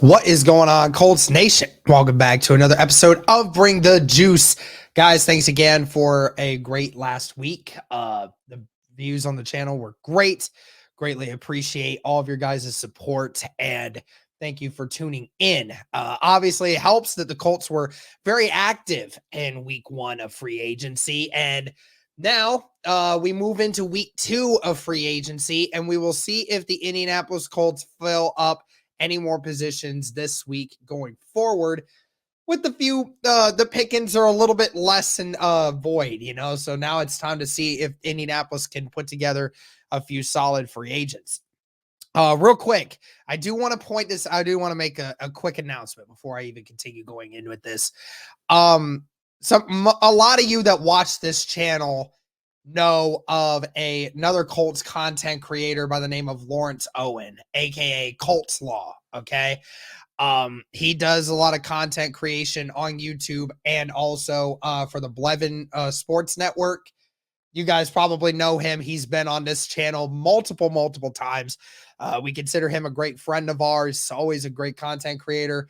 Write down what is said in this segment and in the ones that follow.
What is going on, Colts Nation? Welcome back to another episode of Bring the Juice. Guys, thanks again for a great last week. The views on the channel were great. Greatly appreciate all of your guys' support, and thank you for tuning in. Obviously, it helps that the Colts were very active in week one of free agency, and now we move into week two of free agency, and we will see if the Indianapolis Colts fill up any more positions this week going forward. With the few, the pickings are a little bit less than void, so now it's time to see if Indianapolis can put together a few solid free agents. Real quick, I do want to make a quick announcement before I even continue going in with this. A lot of you that watch this channel know of another Colts content creator by the name of Lawrence Owen, aka Colts Law. Okay. He does a lot of content creation on YouTube and also for the Blevin Sports Network. You guys probably know him. He's been on this channel multiple times. We consider him a great friend of ours, always a great content creator.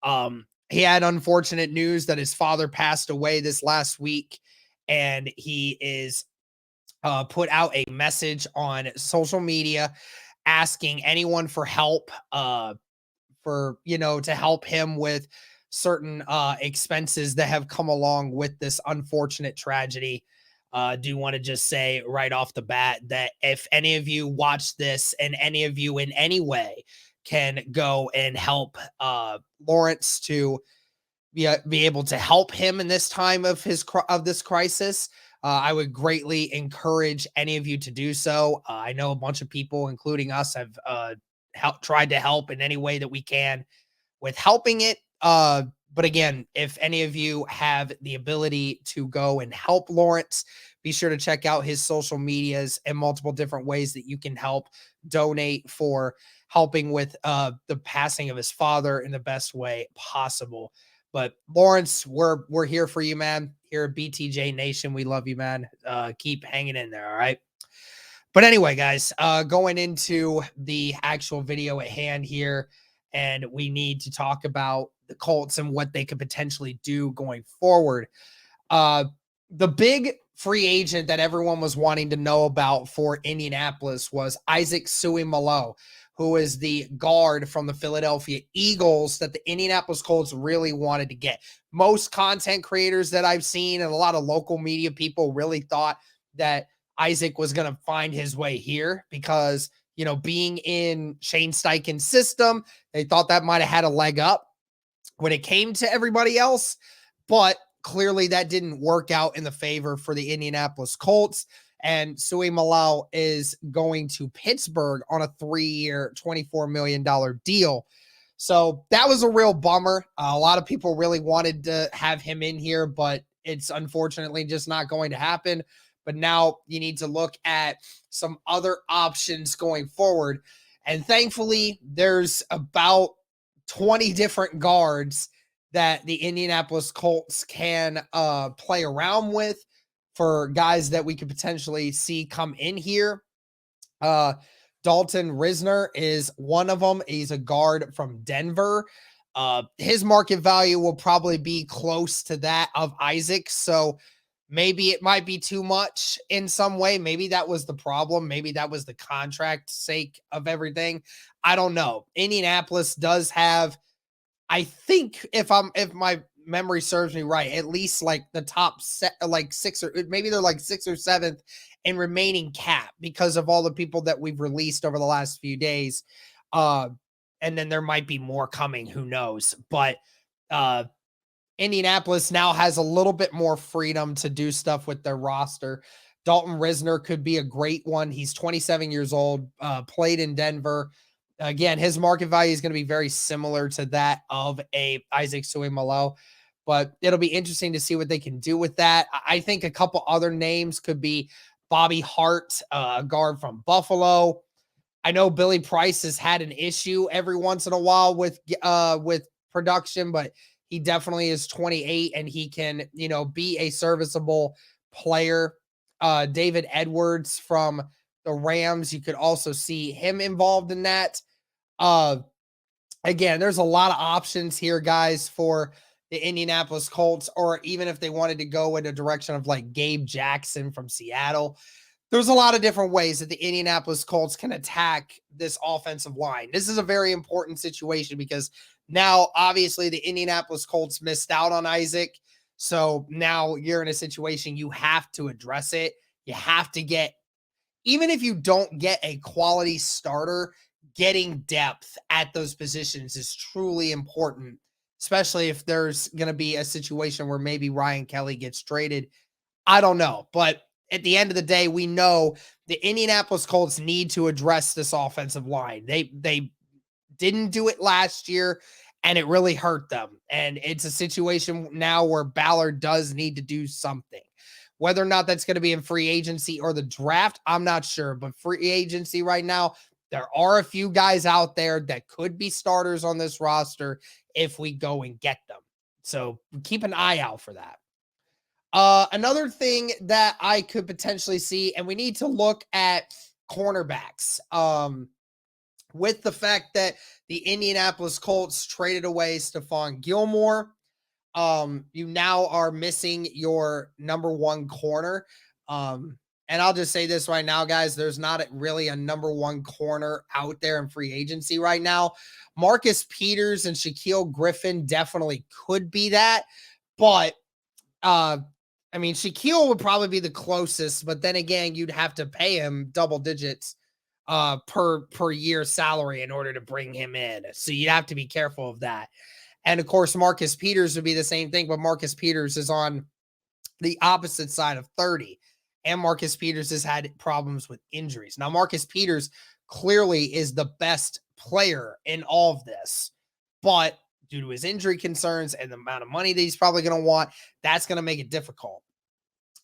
He had unfortunate news that his father passed away this last week, and he is put out a message on social media asking anyone for help, to help him with certain expenses that have come along with this unfortunate tragedy. Do want to just say right off the bat that if any of you watch this and any of you in any way can go and help Lawrence to be able to help him in this time of this crisis, I would greatly encourage any of you to do so. I know a bunch of people, including us, have tried to help in any way that we can with helping it. But again, if any of you have the ability to go and help Lawrence, be sure to check out his social medias and multiple different ways that you can help donate for helping with the passing of his father in the best way possible. But Lawrence, we're here for you, man. Here at BTJ Nation, we love you, man. Keep hanging in there, all right? But anyway, guys, going into the actual video at hand here, and we need to talk about the Colts and what they could potentially do going forward. The big free agent that everyone was wanting to know about for Indianapolis was Isaac Suimalo, who is the guard from the Philadelphia Eagles that the Indianapolis Colts really wanted to get. Most content creators that I've seen and a lot of local media people really thought that Isaac was going to find his way here because, being in Shane Steichen's system, they thought that might have had a leg up when it came to everybody else. But clearly that didn't work out in the favor for the Indianapolis Colts. And Sui Malal is going to Pittsburgh on a 3-year, $24 million deal. So that was a real bummer. A lot of people really wanted to have him in here, but it's unfortunately just not going to happen. But now you need to look at some other options going forward. And thankfully, there's about 20 different guards that the Indianapolis Colts can play around with for guys that we could potentially see come in here. Dalton Risner is one of them. He's a guard from Denver. His market value will probably be close to that of Isaac. So maybe it might be too much in some way. Maybe that was the problem. Maybe that was the contract sake of everything. I don't know. Indianapolis does have, I think if my memory serves me right, at least like the top set, like six, or maybe they're like 6th or 7th in remaining cap because of all the people that we've released over the last few days. And then there might be more coming, who knows? But Indianapolis now has a little bit more freedom to do stuff with their roster. Dalton Risner could be a great one. He's 27 years old, played in Denver. Again, his market value is going to be very similar to that of a Isaac Suimalo, but it'll be interesting to see what they can do with that. I think a couple other names could be Bobby Hart, a guard from Buffalo. I know Billy Price has had an issue every once in a while with production, but he definitely is 28 and he can, be a serviceable player. David Edwards from the Rams, you could also see him involved in that. Again, there's a lot of options here, guys, for the Indianapolis Colts, or even if they wanted to go in a direction of like Gabe Jackson from Seattle. There's a lot of different ways that the Indianapolis Colts can attack this offensive line. This is a very important situation because now, obviously, the Indianapolis Colts missed out on Isaac. So now you're in a situation you have to address it. You have to get, even if you don't get a quality starter, getting depth at those positions is truly important, especially if there's going to be a situation where maybe Ryan Kelly gets traded. I don't know, but at the end of the day, we know the Indianapolis Colts need to address this offensive line. They didn't do it last year, and it really hurt them. And it's a situation now where Ballard does need to do something. Whether or not that's going to be in free agency or the draft, I'm not sure. But free agency right now, there are a few guys out there that could be starters on this roster if we go and get them. So keep an eye out for that. Another thing that I could potentially see, and we need to look at cornerbacks. With the fact that the Indianapolis Colts traded away Stephon Gilmore, you now are missing your number one corner. And I'll just say this right now, guys, there's not really a number one corner out there in free agency right now. Marcus Peters and Shaquille Griffin definitely could be that, but I mean, Shaquille would probably be the closest, but then again, you'd have to pay him double digits per year salary in order to bring him in. So you'd have to be careful of that. And of course, Marcus Peters would be the same thing, but Marcus Peters is on the opposite side of 30. And Marcus Peters has had problems with injuries. Now, Marcus Peters clearly is the best player in all of this, but due to his injury concerns and the amount of money that he's probably going to want, that's going to make it difficult.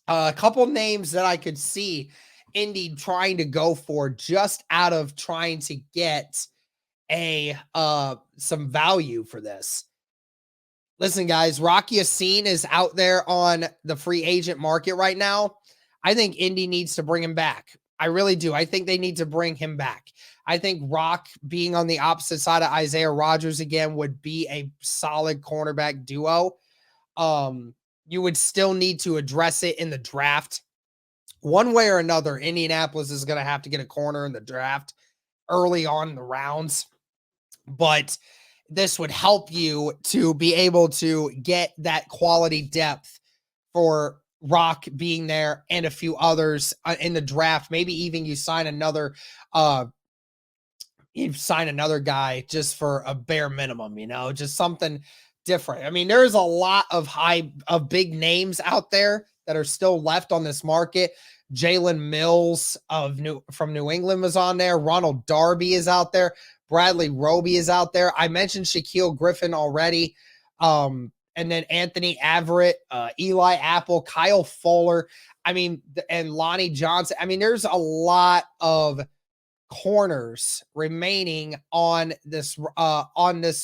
A couple names that I could see Indy trying to go for just out of trying to get some value for this. Listen, guys, Rocky Yassin is out there on the free agent market right now. I think Indy needs to bring him back. I really do. I think they need to bring him back. I think Rock being on the opposite side of Isaiah Rodgers again would be a solid cornerback duo. You would still need to address it in the draft. One way or another, Indianapolis is going to have to get a corner in the draft early on in the rounds. But this would help you to be able to get that quality depth for Rock being there and a few others in the draft. Maybe even you sign another guy just for a bare minimum, just something different. I mean, there's a lot of big names out there that are still left on this market. Jalen Mills from New England was on there. Ronald Darby is out there. Bradley Roby is out there. I mentioned Shaquille Griffin already. And then Anthony Averett, Eli Apple, Kyle Fuller. I mean, and Lonnie Johnson. I mean, there's a lot of corners remaining on this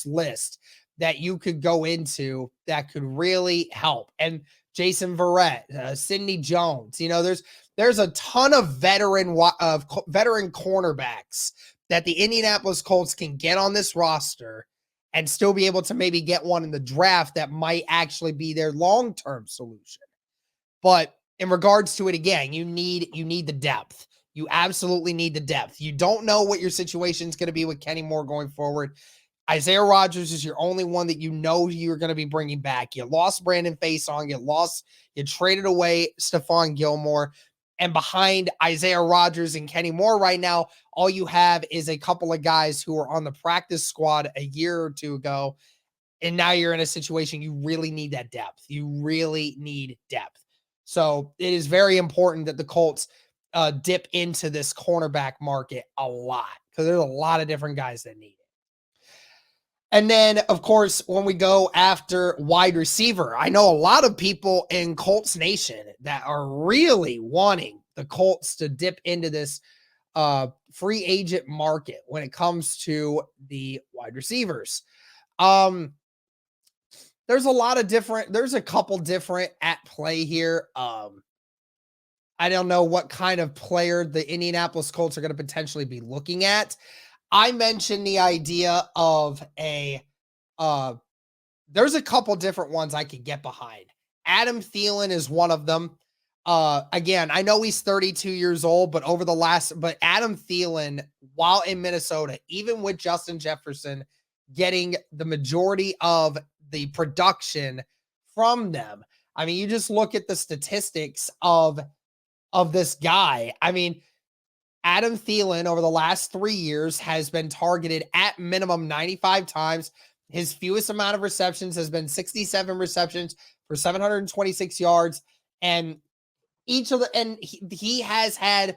list that you could go into that could really help. And Jason Verrett, Sidney Jones, there's a ton of veteran cornerbacks that the Indianapolis Colts can get on this roster and still be able to maybe get one in the draft that might actually be their long-term solution. But in regards to it, again, you need the depth. You absolutely need the depth. You don't know what your situation is going to be with Kenny Moore going forward. Isaiah Rodgers is your only one that you're going to be bringing back. You lost Brandon Faison. You traded away Stephon Gilmore. And behind Isaiah Rodgers and Kenny Moore right now, all you have is a couple of guys who were on the practice squad a year or two ago. And now you're in a situation you really need that depth. You really need depth. So it is very important that the Colts dip into this cornerback market a lot because there's a lot of different guys that need it. And then, of course, when we go after wide receiver, I know a lot of people in Colts Nation that are really wanting the Colts to dip into this free agent market when it comes to the wide receivers. There's a couple different at play here. I don't know what kind of player the Indianapolis Colts are going to potentially be looking at. I mentioned the idea of uh there's a couple different ones I could get behind. Adam Thielen is one of them. Again, I know he's 32 years old, but Adam Thielen, while in Minnesota, even with Justin Jefferson getting the majority of the production from them. I mean, you just look at the statistics of this guy. I mean, Adam Thielen over the last 3 years has been targeted at minimum 95 times. His fewest amount of receptions has been 67 receptions for 726 yards. And he had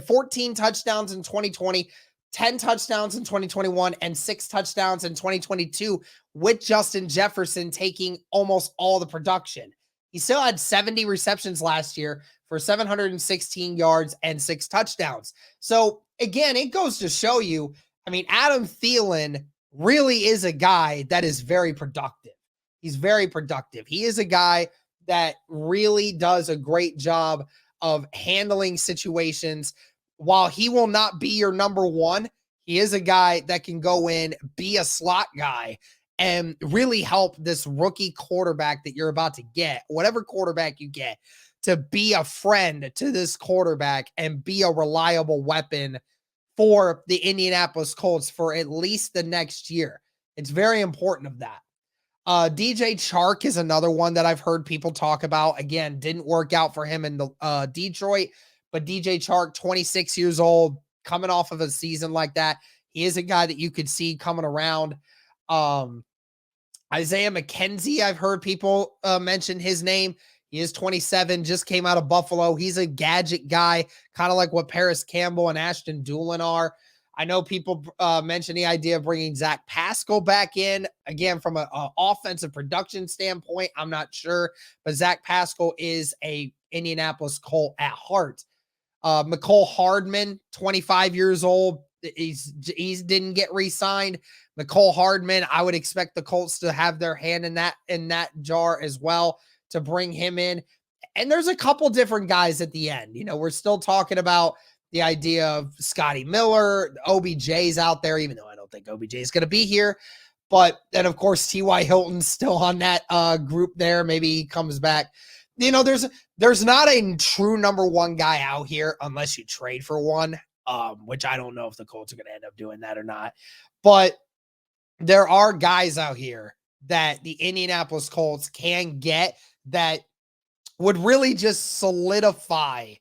14 touchdowns in 2020, 10 touchdowns in 2021, and 6 touchdowns in 2022, with Justin Jefferson taking almost all the production. He still had 70 receptions last year for 716 yards and 6 touchdowns. So again, it goes to show you, I mean, Adam Thielen really is a guy that is very productive. He's very productive. He is a guy that really does a great job of handling situations. While he will not be your number one, he is a guy that can go in, be a slot guy, and really help this rookie quarterback that you're about to get, whatever quarterback you get, to be a friend to this quarterback and be a reliable weapon for the Indianapolis Colts for at least the next year. It's very important of that. DJ Chark is another one that I've heard people talk about. Again, didn't work out for him in the Detroit, but DJ Chark, 26 years old, coming off of a season like that, he is a guy that you could see coming around. Isaiah McKenzie, I've heard people mention his name. He is 27, just came out of Buffalo. He's a gadget guy, kind of like what Paris Campbell and Ashton Doolin are. I know people mention the idea of bringing Zach Pascal back in. Again, from an offensive production standpoint, I'm not sure. But Zach Pascal is a Indianapolis Colt at heart. McCole Hardman, 25 years old. He didn't get re-signed. McCole Hardman, I would expect the Colts to have their hand in that jar as well to bring him in. And there's a couple different guys at the end. You know, we're still talking about the idea of Scotty Miller, OBJ's out there, even though I don't think OBJ is going to be here. But then, of course, T.Y. Hilton's still on that group there. Maybe he comes back. You know, there's not a true number one guy out here unless you trade for one, which I don't know if the Colts are going to end up doing that or not. But there are guys out here that the Indianapolis Colts can get that would really just solidify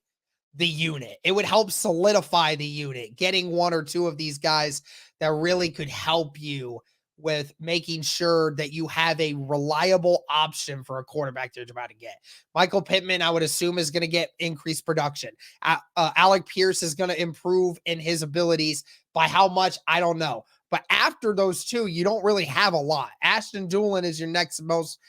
the unit. It would help solidify the unit, getting one or two of these guys that really could help you with making sure that you have a reliable option for a quarterback that you're about to get. Michael Pittman, I would assume, is going to get increased production. Alec Pierce is going to improve in his abilities. By how much, I don't know. But after those two, you don't really have a lot. Ashton Doolin is your next most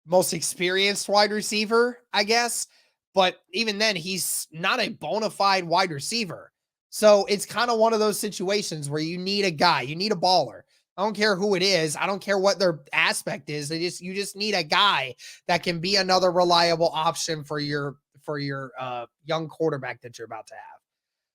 most experienced wide receiver, I guess. But even then, he's not a bona fide wide receiver. So it's kind of one of those situations where you need a guy, you need a baller. I don't care who it is. I don't care what their aspect is. You just need a guy that can be another reliable option for your young quarterback that you're about to have.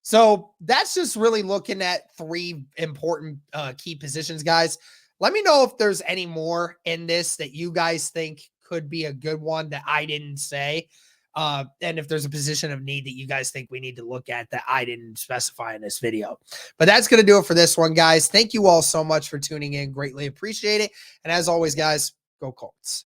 So that's just really looking at three important key positions, guys. Let me know if there's any more in this that you guys think could be a good one that I didn't say. And if there's a position of need that you guys think we need to look at that I didn't specify in this video. But that's going to do it for this one, guys. Thank you all so much for tuning in. Greatly appreciate it. And as always, guys, go Colts.